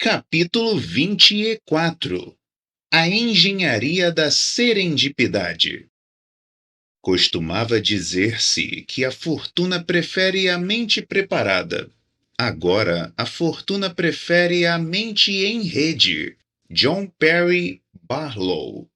Capítulo 24. A engenharia da serendipidade. Costumava dizer-se que a fortuna prefere a mente preparada. Agora, a fortuna prefere a mente em rede. John Perry Barlow.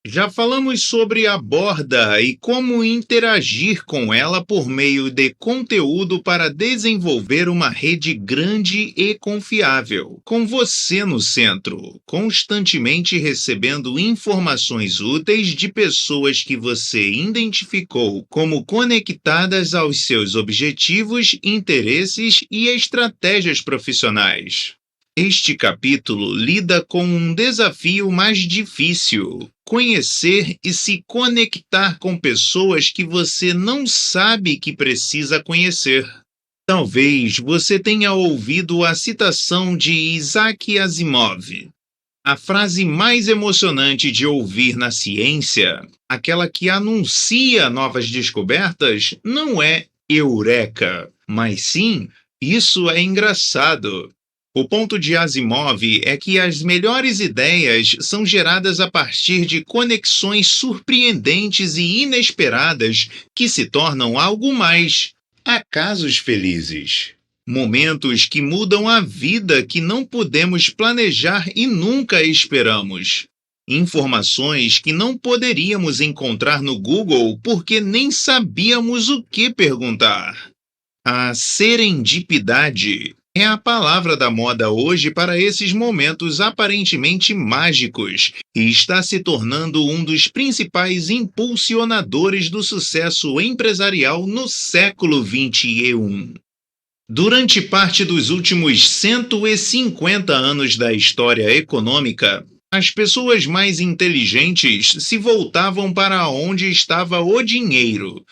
Já falamos sobre a borda e como interagir com ela por meio de conteúdo para desenvolver uma rede grande e confiável, com você no centro, constantemente recebendo informações úteis de pessoas que você identificou como conectadas aos seus objetivos, interesses e estratégias profissionais. Este capítulo lida com um desafio mais difícil: conhecer e se conectar com pessoas que você não sabe que precisa conhecer. Talvez você tenha ouvido a citação de Isaac Asimov. A frase mais emocionante de ouvir na ciência, aquela que anuncia novas descobertas, não é Eureka, mas sim, isso é engraçado. O ponto de Asimov é que as melhores ideias são geradas a partir de conexões surpreendentes e inesperadas que se tornam algo mais. Acasos felizes. Momentos que mudam a vida que não podemos planejar e nunca esperamos. Informações que não poderíamos encontrar no Google porque nem sabíamos o que perguntar. A serendipidade é a palavra da moda hoje para esses momentos aparentemente mágicos e está se tornando um dos principais impulsionadores do sucesso empresarial no século XXI. Durante parte dos últimos 150 anos da história econômica, as pessoas mais inteligentes se voltavam para onde estava o dinheiro.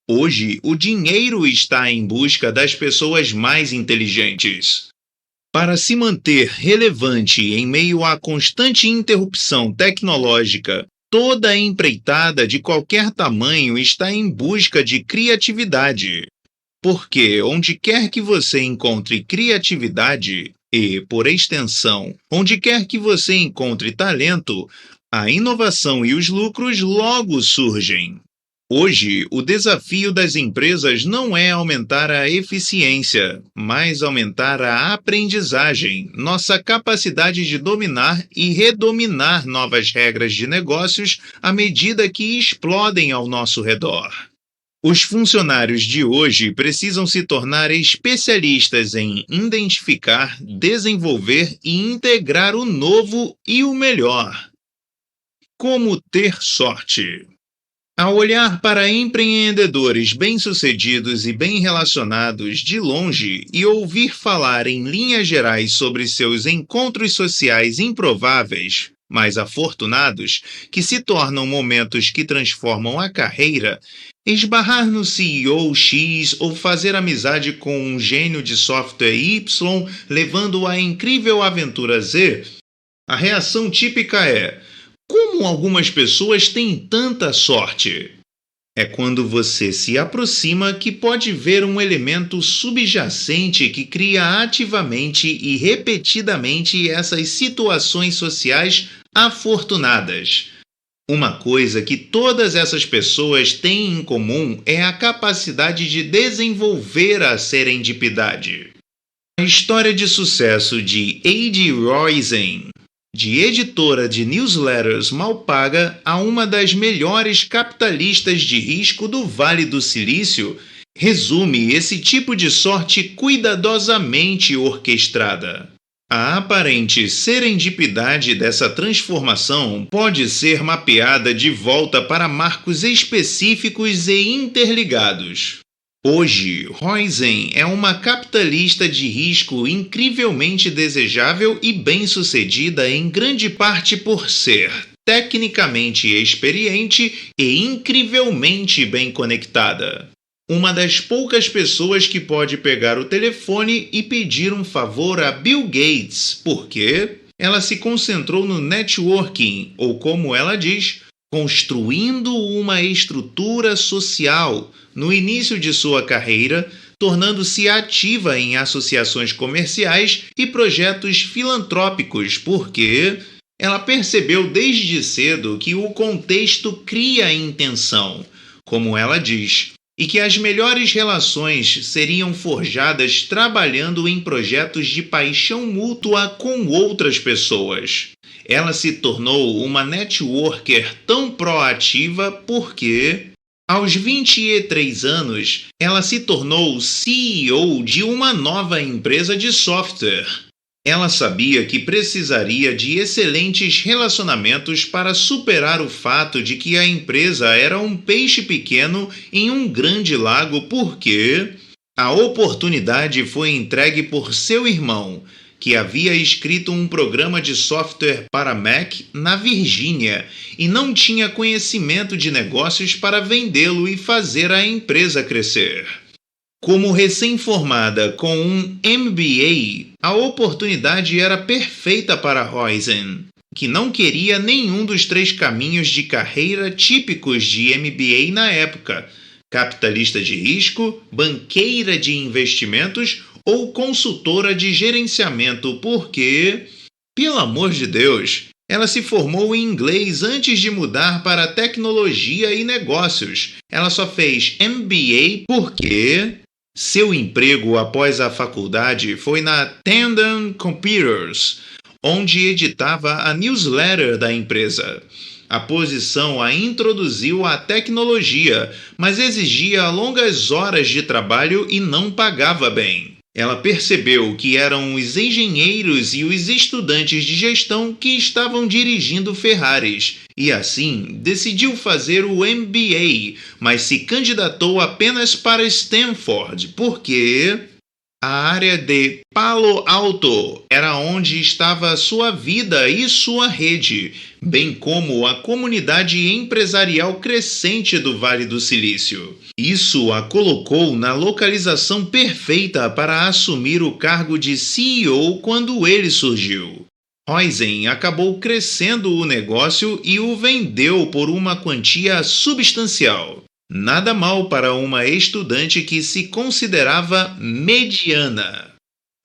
Hoje, o dinheiro está em busca das pessoas mais inteligentes. Para se manter relevante em meio à constante interrupção tecnológica, toda empreitada de qualquer tamanho está em busca de criatividade. Porque onde quer que você encontre criatividade, e, por extensão, onde quer que você encontre talento, a inovação e os lucros logo surgem. Hoje, o desafio das empresas não é aumentar a eficiência, mas aumentar a aprendizagem, nossa capacidade de dominar e redominar novas regras de negócios à medida que explodem ao nosso redor. Os funcionários de hoje precisam se tornar especialistas em identificar, desenvolver e integrar o novo e o melhor. Como ter sorte? Ao olhar para empreendedores bem-sucedidos e bem relacionados de longe e ouvir falar em linhas gerais sobre seus encontros sociais improváveis, mas afortunados, que se tornam momentos que transformam a carreira, esbarrar no CEO X ou fazer amizade com um gênio de software Y levando a incrível aventura Z, a reação típica é: como algumas pessoas têm tanta sorte? É quando você se aproxima que pode ver um elemento subjacente que cria ativamente e repetidamente essas situações sociais afortunadas. Uma coisa que todas essas pessoas têm em comum é a capacidade de desenvolver a serendipidade. A história de sucesso de A.D. Roizen, de editora de newsletters mal paga a uma das melhores capitalistas de risco do Vale do Silício, resume esse tipo de sorte cuidadosamente orquestrada. A aparente serendipidade dessa transformação pode ser mapeada de volta para marcos específicos e interligados. Hoje, Roizen é uma capitalista de risco incrivelmente desejável e bem-sucedida em grande parte por ser tecnicamente experiente e incrivelmente bem conectada. Uma das poucas pessoas que pode pegar o telefone e pedir um favor a Bill Gates, porque ela se concentrou no networking, ou como ela diz, construindo uma estrutura social no início de sua carreira, tornando-se ativa em associações comerciais e projetos filantrópicos, porque ela percebeu desde cedo que o contexto cria a intenção, como ela diz, e que as melhores relações seriam forjadas trabalhando em projetos de paixão mútua com outras pessoas. Ela se tornou uma networker tão proativa porque, aos 23 anos, ela se tornou CEO de uma nova empresa de software. Ela sabia que precisaria de excelentes relacionamentos para superar o fato de que a empresa era um peixe pequeno em um grande lago porque a oportunidade foi entregue por seu irmão, que havia escrito um programa de software para Mac na Virgínia e não tinha conhecimento de negócios para vendê-lo e fazer a empresa crescer. Como recém-formada com um MBA, a oportunidade era perfeita para Huizen, que não queria nenhum dos 3 caminhos de carreira típicos de MBA na época: capitalista de risco, banqueira de investimentos ou consultora de gerenciamento, porque, pelo amor de Deus, ela se formou em inglês antes de mudar para tecnologia e negócios. Ela só fez MBA porque seu emprego após a faculdade foi na Tandem Computers, onde editava a newsletter da empresa. A posição a introduziu à tecnologia, mas exigia longas horas de trabalho e não pagava bem. Ela percebeu que eram os engenheiros e os estudantes de gestão que estavam dirigindo Ferraris, e assim decidiu fazer o MBA, mas se candidatou apenas para Stanford, porque a área de Palo Alto era onde estava sua vida e sua rede, bem como a comunidade empresarial crescente do Vale do Silício. Isso a colocou na localização perfeita para assumir o cargo de CEO quando ele surgiu. Huizen acabou crescendo o negócio e o vendeu por uma quantia substancial. Nada mal para uma estudante que se considerava mediana.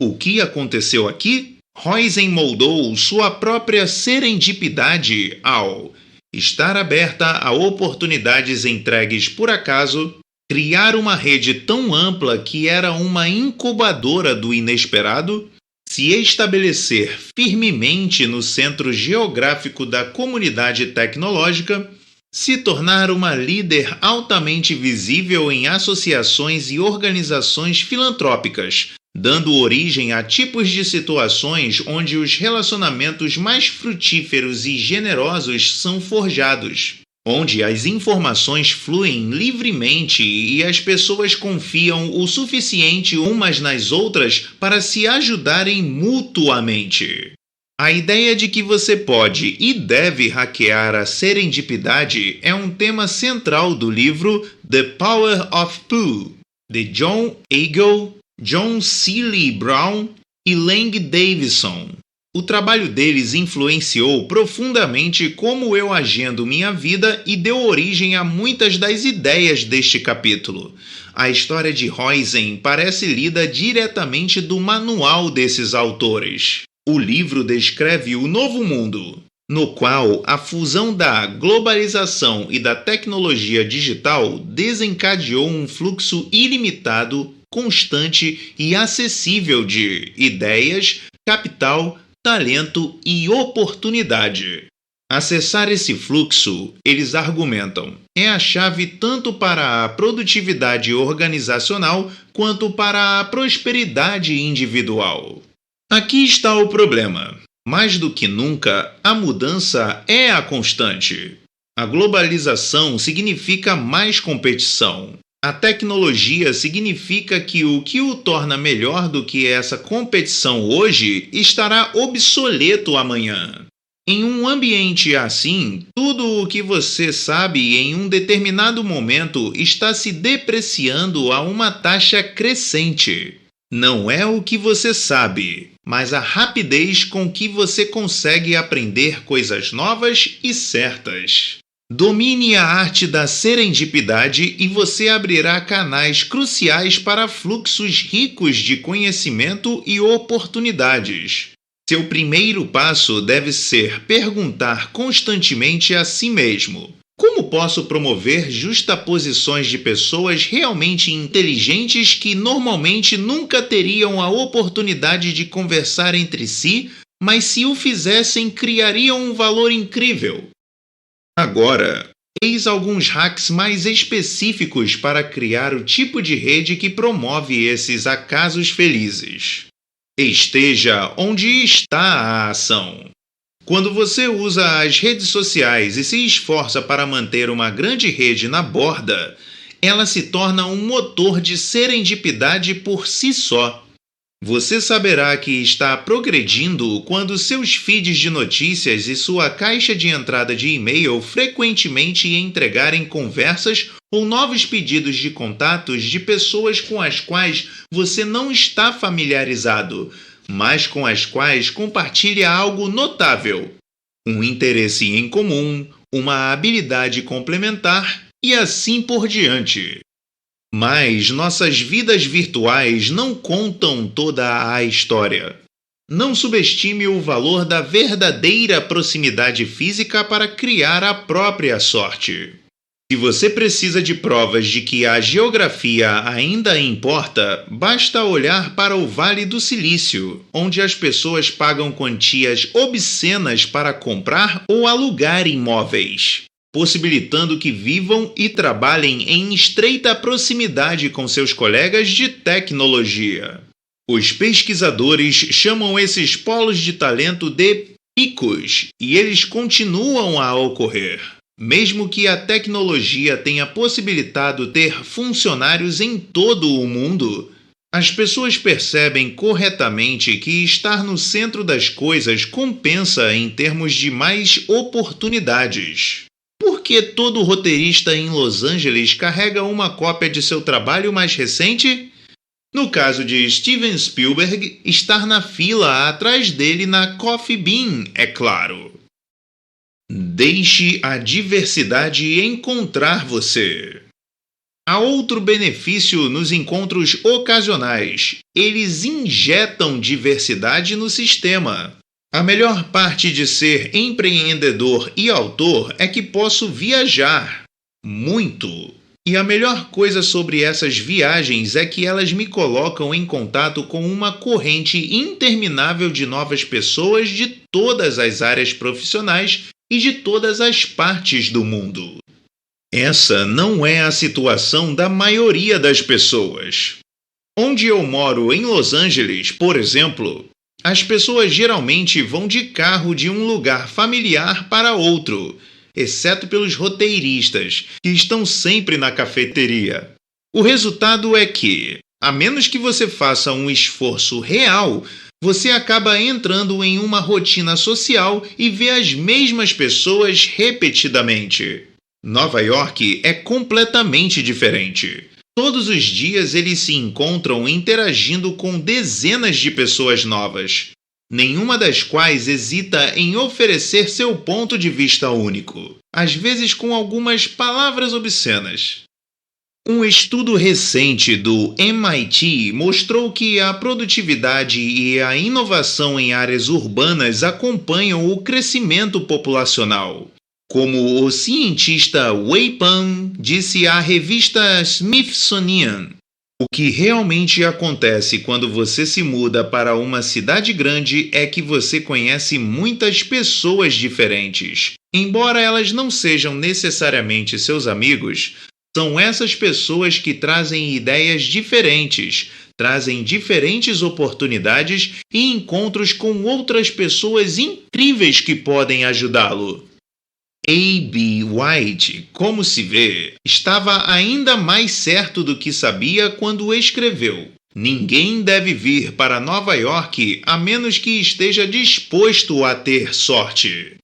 O que aconteceu aqui? Huizen moldou sua própria serendipidade ao estar aberta a oportunidades entregues por acaso, criar uma rede tão ampla que era uma incubadora do inesperado, se estabelecer firmemente no centro geográfico da comunidade tecnológica, se tornar uma líder altamente visível em associações e organizações filantrópicas, dando origem a tipos de situações onde os relacionamentos mais frutíferos e generosos são forjados, onde as informações fluem livremente e as pessoas confiam o suficiente umas nas outras para se ajudarem mutuamente. A ideia de que você pode e deve hackear a serendipidade é um tema central do livro The Power of Pooh, de John Eagle, John Seely Brown e Lang Davidson. O trabalho deles influenciou profundamente como eu agendo minha vida e deu origem a muitas das ideias deste capítulo. A história de Huizen parece lida diretamente do manual desses autores. O livro descreve o novo mundo, no qual a fusão da globalização e da tecnologia digital desencadeou um fluxo ilimitado, constante e acessível de ideias, capital, talento e oportunidade. Acessar esse fluxo, eles argumentam, é a chave tanto para a produtividade organizacional quanto para a prosperidade individual. Aqui está o problema. Mais do que nunca, a mudança é a constante. A globalização significa mais competição. A tecnologia significa que o torna melhor do que essa competição hoje estará obsoleto amanhã. Em um ambiente assim, tudo o que você sabe em um determinado momento está se depreciando a uma taxa crescente. Não é o que você sabe, mas a rapidez com que você consegue aprender coisas novas e certas. Domine a arte da serendipidade e você abrirá canais cruciais para fluxos ricos de conhecimento e oportunidades. Seu primeiro passo deve ser perguntar constantemente a si mesmo: como posso promover justaposições de pessoas realmente inteligentes que normalmente nunca teriam a oportunidade de conversar entre si, mas se o fizessem criariam um valor incrível? Agora, eis alguns hacks mais específicos para criar o tipo de rede que promove esses acasos felizes. Esteja onde está a ação. Quando você usa as redes sociais e se esforça para manter uma grande rede na borda, ela se torna um motor de serendipidade por si só. Você saberá que está progredindo quando seus feeds de notícias e sua caixa de entrada de e-mail frequentemente entregarem conversas ou novos pedidos de contatos de pessoas com as quais você não está familiarizado, mas com as quais compartilha algo notável, um interesse em comum, uma habilidade complementar e assim por diante. Mas nossas vidas virtuais não contam toda a história. Não subestime o valor da verdadeira proximidade física para criar a própria sorte. Se você precisa de provas de que a geografia ainda importa, basta olhar para o Vale do Silício, onde as pessoas pagam quantias obscenas para comprar ou alugar imóveis, possibilitando que vivam e trabalhem em estreita proximidade com seus colegas de tecnologia. Os pesquisadores chamam esses polos de talento de picos, e eles continuam a ocorrer. Mesmo que a tecnologia tenha possibilitado ter funcionários em todo o mundo, as pessoas percebem corretamente que estar no centro das coisas compensa em termos de mais oportunidades. Por que todo roteirista em Los Angeles carrega uma cópia de seu trabalho mais recente? No caso de Steven Spielberg, estar na fila atrás dele na Coffee Bean, é claro. Deixe a diversidade encontrar você. Há outro benefício nos encontros ocasionais. Eles injetam diversidade no sistema. A melhor parte de ser empreendedor e autor é que posso viajar. Muito. E a melhor coisa sobre essas viagens é que elas me colocam em contato com uma corrente interminável de novas pessoas de todas as áreas profissionais e de todas as partes do mundo. Essa não é a situação da maioria das pessoas. Onde eu moro, em Los Angeles, por exemplo, as pessoas geralmente vão de carro de um lugar familiar para outro, exceto pelos roteiristas, que estão sempre na cafeteria. O resultado é que, a menos que você faça um esforço real, você acaba entrando em uma rotina social e vê as mesmas pessoas repetidamente. Nova York é completamente diferente. Todos os dias eles se encontram interagindo com dezenas de pessoas novas, nenhuma das quais hesita em oferecer seu ponto de vista único, às vezes com algumas palavras obscenas. Um estudo recente do MIT mostrou que a produtividade e a inovação em áreas urbanas acompanham o crescimento populacional. Como o cientista Wei Pan disse à revista Smithsonian, o que realmente acontece quando você se muda para uma cidade grande é que você conhece muitas pessoas diferentes. Embora elas não sejam necessariamente seus amigos, são essas pessoas que trazem ideias diferentes, trazem diferentes oportunidades e encontros com outras pessoas incríveis que podem ajudá-lo. A.B. White, como se vê, estava ainda mais certo do que sabia quando escreveu: ninguém deve vir para Nova York a menos que esteja disposto a ter sorte.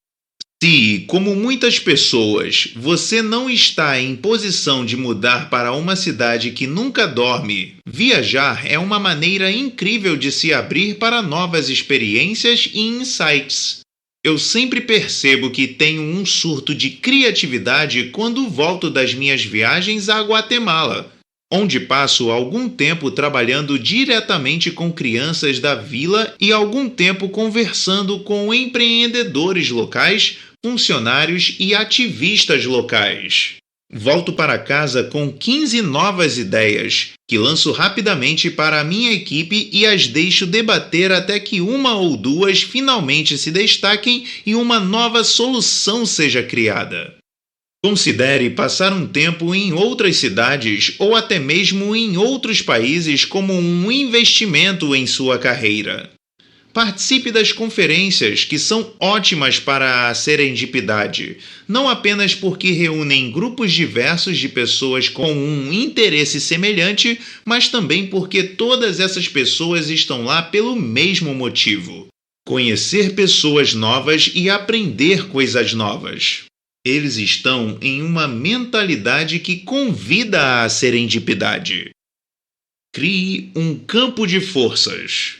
Se, como muitas pessoas, você não está em posição de mudar para uma cidade que nunca dorme, viajar é uma maneira incrível de se abrir para novas experiências e insights. Eu sempre percebo que tenho um surto de criatividade quando volto das minhas viagens a Guatemala, onde passo algum tempo trabalhando diretamente com crianças da vila e algum tempo conversando com empreendedores locais, funcionários e ativistas locais. Volto para casa com 15 novas ideias, que lanço rapidamente para a minha equipe e as deixo debater até que uma ou duas finalmente se destaquem e uma nova solução seja criada. Considere passar um tempo em outras cidades ou até mesmo em outros países como um investimento em sua carreira. Participe das conferências, que são ótimas para a serendipidade, não apenas porque reúnem grupos diversos de pessoas com um interesse semelhante, mas também porque todas essas pessoas estão lá pelo mesmo motivo: conhecer pessoas novas e aprender coisas novas. Eles estão em uma mentalidade que convida à serendipidade. Crie um campo de forças.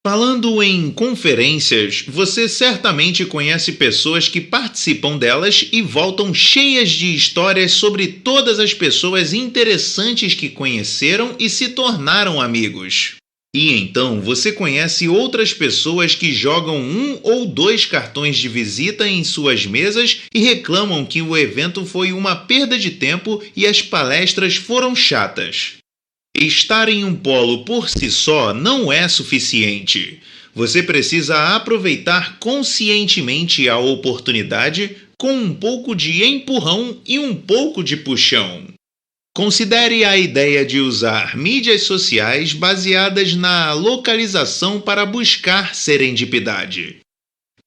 Falando em conferências, você certamente conhece pessoas que participam delas e voltam cheias de histórias sobre todas as pessoas interessantes que conheceram e se tornaram amigos. E então você conhece outras pessoas que jogam 1 ou 2 cartões de visita em suas mesas e reclamam que o evento foi uma perda de tempo e as palestras foram chatas. Estar em um polo por si só não é suficiente. Você precisa aproveitar conscientemente a oportunidade com um pouco de empurrão e um pouco de puxão. Considere a ideia de usar mídias sociais baseadas na localização para buscar serendipidade.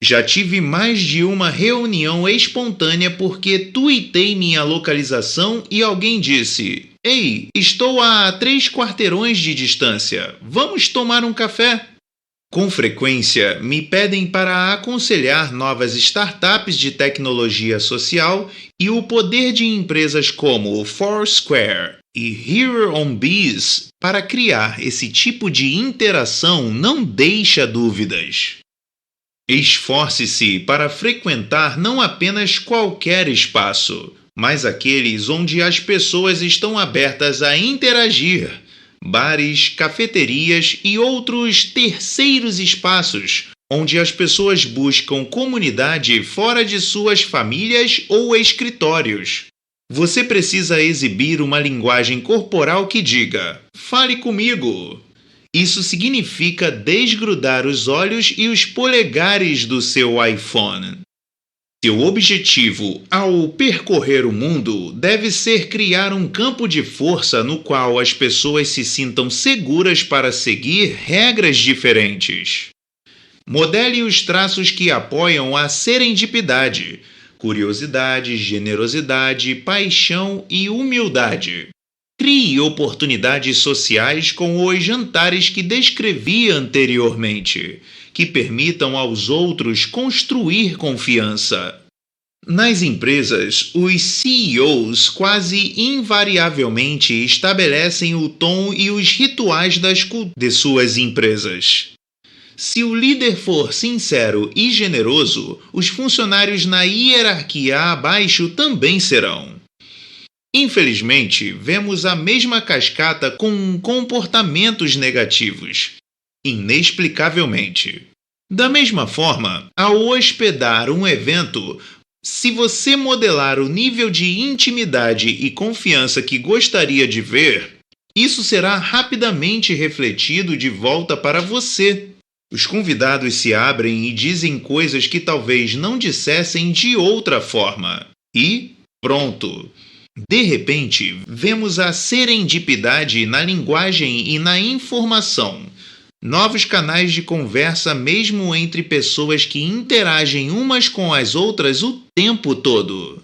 Já tive mais de uma reunião espontânea porque tuitei minha localização e alguém disse: "Ei, estou a 3 quarteirões de distância. Vamos tomar um café?" Com frequência, me pedem para aconselhar novas startups de tecnologia social e o poder de empresas como Foursquare e Here on Bees para criar esse tipo de interação não deixa dúvidas. Esforce-se para frequentar não apenas qualquer espaço, mas aqueles onde as pessoas estão abertas a interagir. Bares, cafeterias e outros terceiros espaços, onde as pessoas buscam comunidade fora de suas famílias ou escritórios. Você precisa exibir uma linguagem corporal que diga: "Fale comigo." Isso significa desgrudar os olhos e os polegares do seu iPhone. Seu objetivo ao percorrer o mundo deve ser criar um campo de força no qual as pessoas se sintam seguras para seguir regras diferentes. Modele os traços que apoiam a serendipidade: curiosidade, generosidade, paixão e humildade. Crie oportunidades sociais com os jantares que descrevi anteriormente, que permitam aos outros construir confiança. Nas empresas, os CEOs quase invariavelmente estabelecem o tom e os rituais de suas empresas. Se o líder for sincero e generoso, os funcionários na hierarquia abaixo também serão. Infelizmente, vemos a mesma cascata com comportamentos negativos, inexplicavelmente. Da mesma forma, ao hospedar um evento, se você modelar o nível de intimidade e confiança que gostaria de ver, isso será rapidamente refletido de volta para você. Os convidados se abrem e dizem coisas que talvez não dissessem de outra forma. E pronto! De repente, vemos a serendipidade na linguagem e na informação. Novos canais de conversa mesmo entre pessoas que interagem umas com as outras o tempo todo.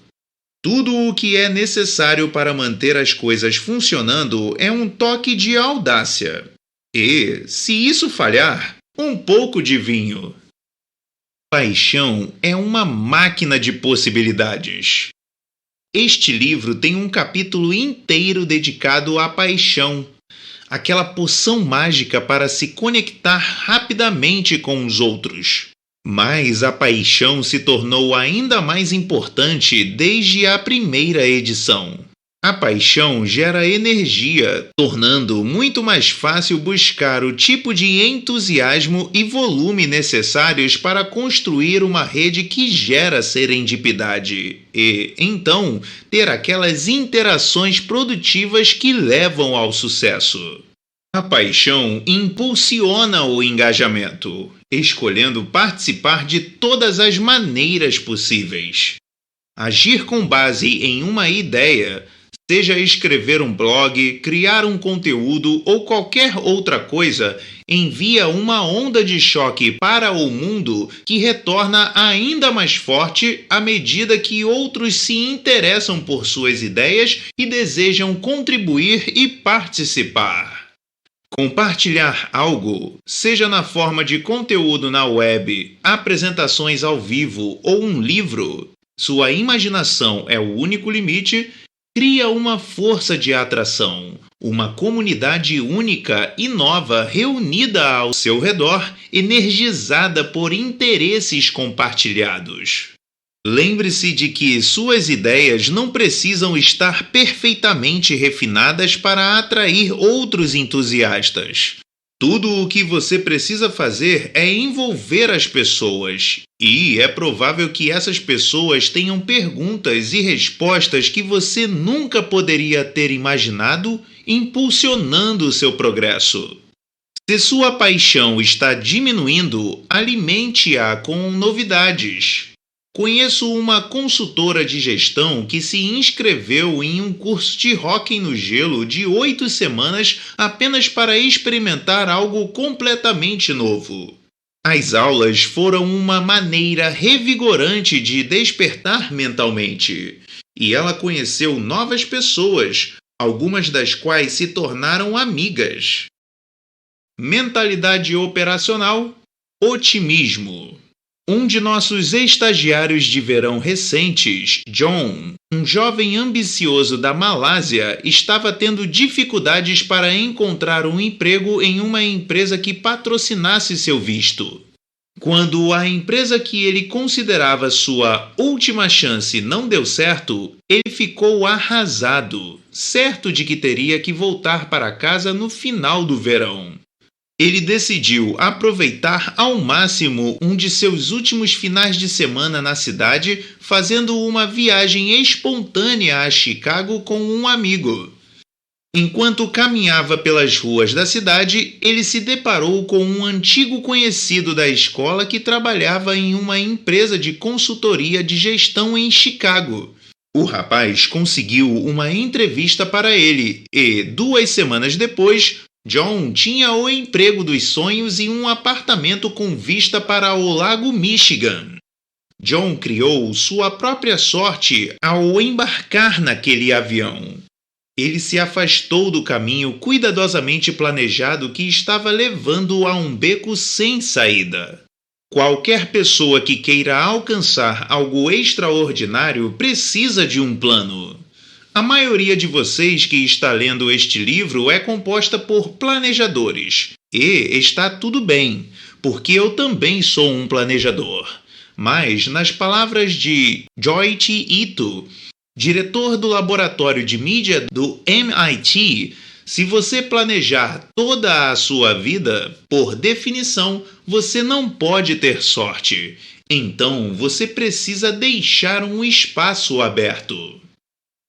Tudo o que é necessário para manter as coisas funcionando é um toque de audácia. E, se isso falhar, um pouco de vinho. Paixão é uma máquina de possibilidades. Este livro tem um capítulo inteiro dedicado à paixão, aquela poção mágica para se conectar rapidamente com os outros. Mas a paixão se tornou ainda mais importante desde a primeira edição. A paixão gera energia, tornando muito mais fácil buscar o tipo de entusiasmo e volume necessários para construir uma rede que gera serendipidade e, então, ter aquelas interações produtivas que levam ao sucesso. A paixão impulsiona o engajamento, escolhendo participar de todas as maneiras possíveis. Agir com base em uma ideia, seja escrever um blog, criar um conteúdo ou qualquer outra coisa, envia uma onda de choque para o mundo que retorna ainda mais forte à medida que outros se interessam por suas ideias e desejam contribuir e participar. Compartilhar algo, seja na forma de conteúdo na web, apresentações ao vivo ou um livro, sua imaginação é o único limite, cria uma força de atração, uma comunidade única e nova reunida ao seu redor, energizada por interesses compartilhados. Lembre-se de que suas ideias não precisam estar perfeitamente refinadas para atrair outros entusiastas. Tudo o que você precisa fazer é envolver as pessoas, e é provável que essas pessoas tenham perguntas e respostas que você nunca poderia ter imaginado, impulsionando o seu progresso. Se sua paixão está diminuindo, alimente-a com novidades. Conheço uma consultora de gestão que se inscreveu em um curso de hóquei no gelo de 8 semanas apenas para experimentar algo completamente novo. As aulas foram uma maneira revigorante de despertar mentalmente, e ela conheceu novas pessoas, algumas das quais se tornaram amigas. Mentalidade operacional, otimismo. Um de nossos estagiários de verão recentes, John, um jovem ambicioso da Malásia, estava tendo dificuldades para encontrar um emprego em uma empresa que patrocinasse seu visto. Quando a empresa que ele considerava sua última chance não deu certo, ele ficou arrasado, certo de que teria que voltar para casa no final do verão. Ele decidiu aproveitar ao máximo um de seus últimos finais de semana na cidade, fazendo uma viagem espontânea a Chicago com um amigo. Enquanto caminhava pelas ruas da cidade, ele se deparou com um antigo conhecido da escola que trabalhava em uma empresa de consultoria de gestão em Chicago. O rapaz conseguiu uma entrevista para ele e, 2 semanas depois, John tinha o emprego dos sonhos em um apartamento com vista para o Lago Michigan. John criou sua própria sorte ao embarcar naquele avião. Ele se afastou do caminho cuidadosamente planejado que estava levando a um beco sem saída. Qualquer pessoa que queira alcançar algo extraordinário precisa de um plano. A maioria de vocês que está lendo este livro é composta por planejadores. E está tudo bem, porque eu também sou um planejador. Mas, nas palavras de Joichi Ito, diretor do laboratório de mídia do MIT, se você planejar toda a sua vida, por definição, você não pode ter sorte. Então, você precisa deixar um espaço aberto.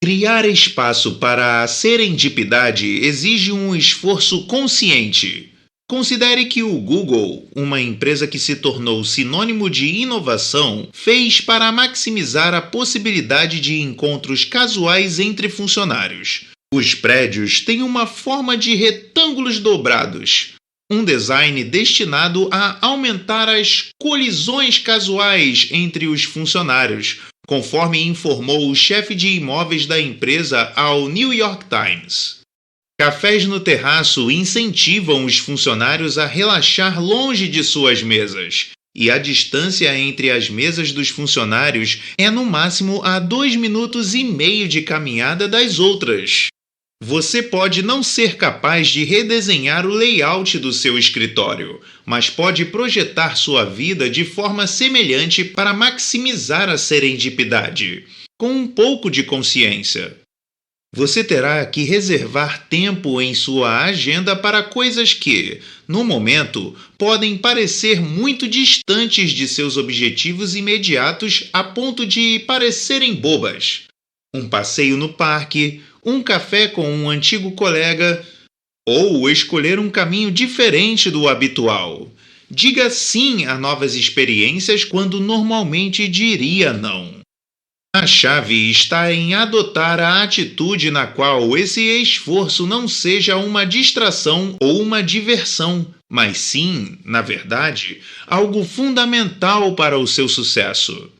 Criar espaço para a serendipidade exige um esforço consciente. Considere que o Google, uma empresa que se tornou sinônimo de inovação, fez para maximizar a possibilidade de encontros casuais entre funcionários. Os prédios têm uma forma de retângulos dobrados, um design destinado a aumentar as colisões casuais entre os funcionários, conforme informou o chefe de imóveis da empresa ao New York Times. Cafés no terraço incentivam os funcionários a relaxar longe de suas mesas, e a distância entre as mesas dos funcionários é no máximo a 2,5 minutos de caminhada das outras. Você pode não ser capaz de redesenhar o layout do seu escritório, mas pode projetar sua vida de forma semelhante para maximizar a serendipidade, com um pouco de consciência. Você terá que reservar tempo em sua agenda para coisas que, no momento, podem parecer muito distantes de seus objetivos imediatos a ponto de parecerem bobas. Um passeio no parque, um café com um antigo colega, ou escolher um caminho diferente do habitual. Diga sim a novas experiências quando normalmente diria não. A chave está em adotar a atitude na qual esse esforço não seja uma distração ou uma diversão, mas sim, na verdade, algo fundamental para o seu sucesso.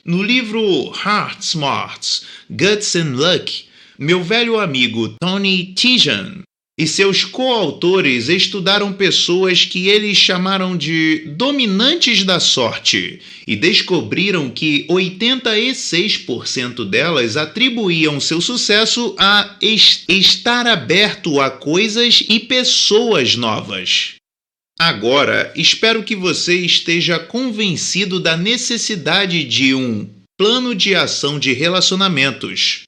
No livro Heart Smarts, Guts and Luck, meu velho amigo Tony Tijan e seus coautores estudaram pessoas que eles chamaram de dominantes da sorte e descobriram que 86% delas atribuíam seu sucesso a estar aberto a coisas e pessoas novas. Agora, espero que você esteja convencido da necessidade de um plano de ação de relacionamentos.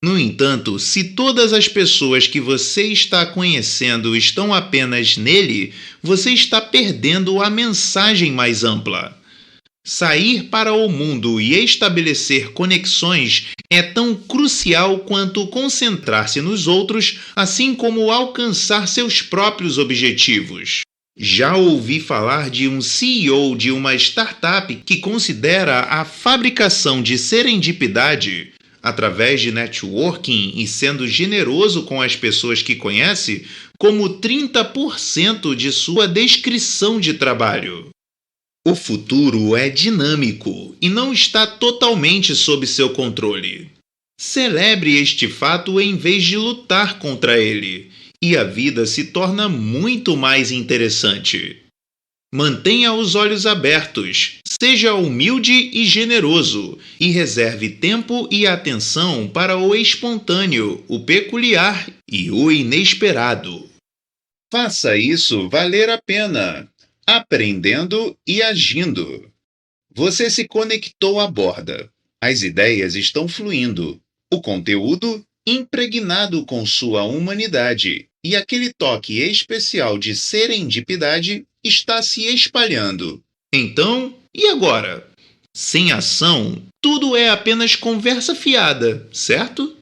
No entanto, se todas as pessoas que você está conhecendo estão apenas nele, você está perdendo a mensagem mais ampla. Sair para o mundo e estabelecer conexões é tão crucial quanto concentrar-se nos outros, assim como alcançar seus próprios objetivos. Já ouvi falar de um CEO de uma startup que considera a fabricação de serendipidade, através de networking e sendo generoso com as pessoas que conhece, como 30% de sua descrição de trabalho. O futuro é dinâmico e não está totalmente sob seu controle. Celebre este fato em vez de lutar contra ele, e a vida se torna muito mais interessante. Mantenha os olhos abertos, seja humilde e generoso, e reserve tempo e atenção para o espontâneo, o peculiar e o inesperado. Faça isso valer a pena, aprendendo e agindo. Você se conectou à borda. As ideias estão fluindo. O conteúdo impregnado com sua humanidade e aquele toque especial de serendipidade está se espalhando. Então, e agora? Sem ação, tudo é apenas conversa fiada, certo?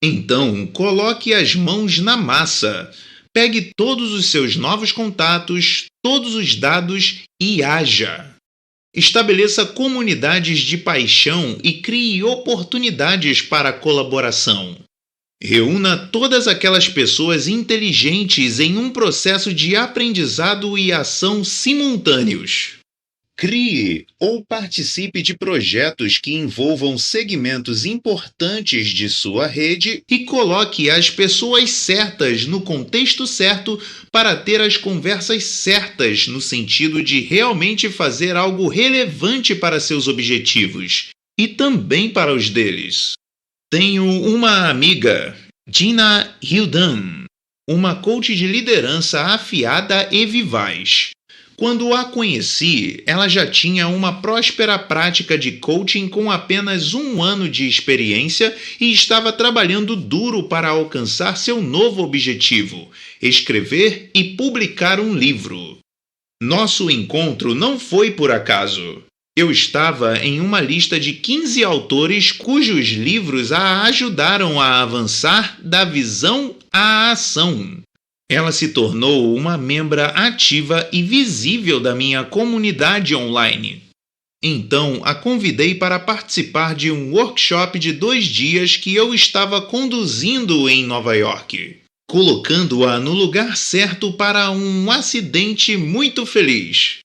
Então, coloque as mãos na massa. Pegue todos os seus novos contatos, todos os dados e haja. Estabeleça comunidades de paixão e crie oportunidades para colaboração. Reúna todas aquelas pessoas inteligentes em um processo de aprendizado e ação simultâneos. Crie ou participe de projetos que envolvam segmentos importantes de sua rede e coloque as pessoas certas no contexto certo para ter as conversas certas no sentido de realmente fazer algo relevante para seus objetivos e também para os deles. Tenho uma amiga, Gina Hildan, uma coach de liderança afiada e vivaz. Quando a conheci, ela já tinha uma próspera prática de coaching com apenas 1 ano de experiência e estava trabalhando duro para alcançar seu novo objetivo: escrever e publicar um livro. Nosso encontro não foi por acaso. Eu estava em uma lista de 15 autores cujos livros a ajudaram a avançar da visão à ação. Ela se tornou uma membra ativa e visível da minha comunidade online. Então, a convidei para participar de um workshop de 2 dias que eu estava conduzindo em Nova York, colocando-a no lugar certo para um acidente muito feliz.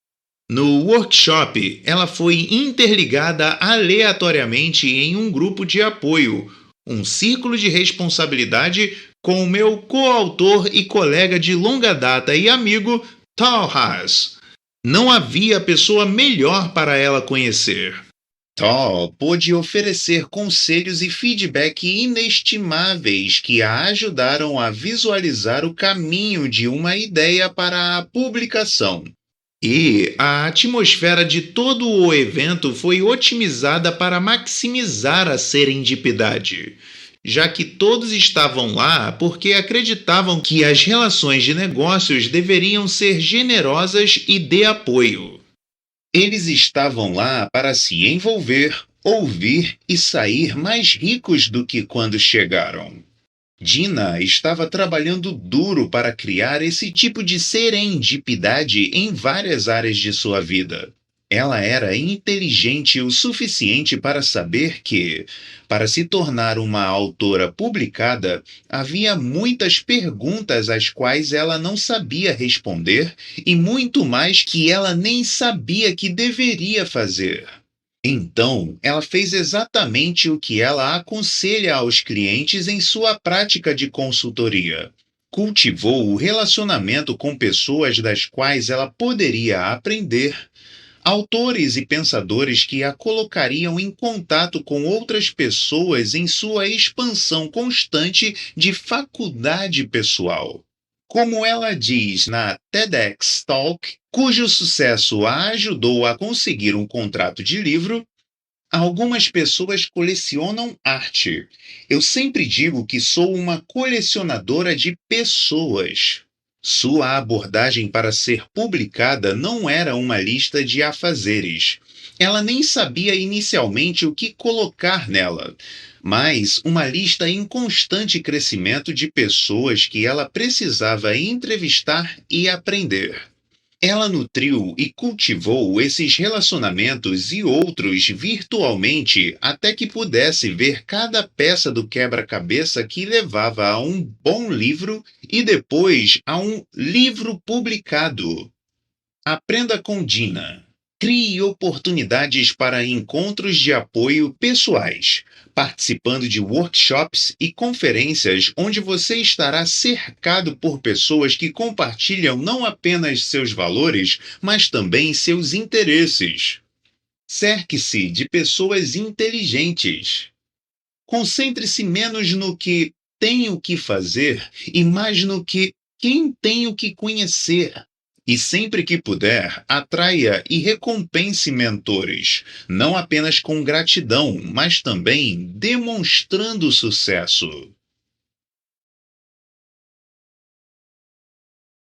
No workshop, ela foi interligada aleatoriamente em um grupo de apoio, um círculo de responsabilidade com o meu coautor e colega de longa data e amigo, Tal Haas. Não havia pessoa melhor para ela conhecer. Thor pôde oferecer conselhos e feedback inestimáveis que a ajudaram a visualizar o caminho de uma ideia para a publicação. E a atmosfera de todo o evento foi otimizada para maximizar a serendipidade, já que todos estavam lá porque acreditavam que as relações de negócios deveriam ser generosas e de apoio. Eles estavam lá para se envolver, ouvir e sair mais ricos do que quando chegaram. Dina estava trabalhando duro para criar esse tipo de serendipidade em várias áreas de sua vida. Ela era inteligente o suficiente para saber que, para se tornar uma autora publicada, havia muitas perguntas às quais ela não sabia responder e muito mais que ela nem sabia que deveria fazer. Então, ela fez exatamente o que ela aconselha aos clientes em sua prática de consultoria. Cultivou o relacionamento com pessoas das quais ela poderia aprender, autores e pensadores que a colocariam em contato com outras pessoas em sua expansão constante de faculdade pessoal. Como ela diz na TEDx Talk, cujo sucesso a ajudou a conseguir um contrato de livro, algumas pessoas colecionam arte. Eu sempre digo que sou uma colecionadora de pessoas. Sua abordagem para ser publicada não era uma lista de afazeres. Ela nem sabia inicialmente o que colocar nela, mas uma lista em constante crescimento de pessoas que ela precisava entrevistar e aprender. Ela nutriu e cultivou esses relacionamentos e outros virtualmente até que pudesse ver cada peça do quebra-cabeça que levava a um bom livro e depois a um livro publicado. Aprenda com Dina. Crie oportunidades para encontros de apoio pessoais, participando de workshops e conferências onde você estará cercado por pessoas que compartilham não apenas seus valores, mas também seus interesses. Cerque-se de pessoas inteligentes. Concentre-se menos no que tenho que fazer e mais no que quem tenho que conhecer. E sempre que puder, atraia e recompense mentores, não apenas com gratidão, mas também demonstrando sucesso.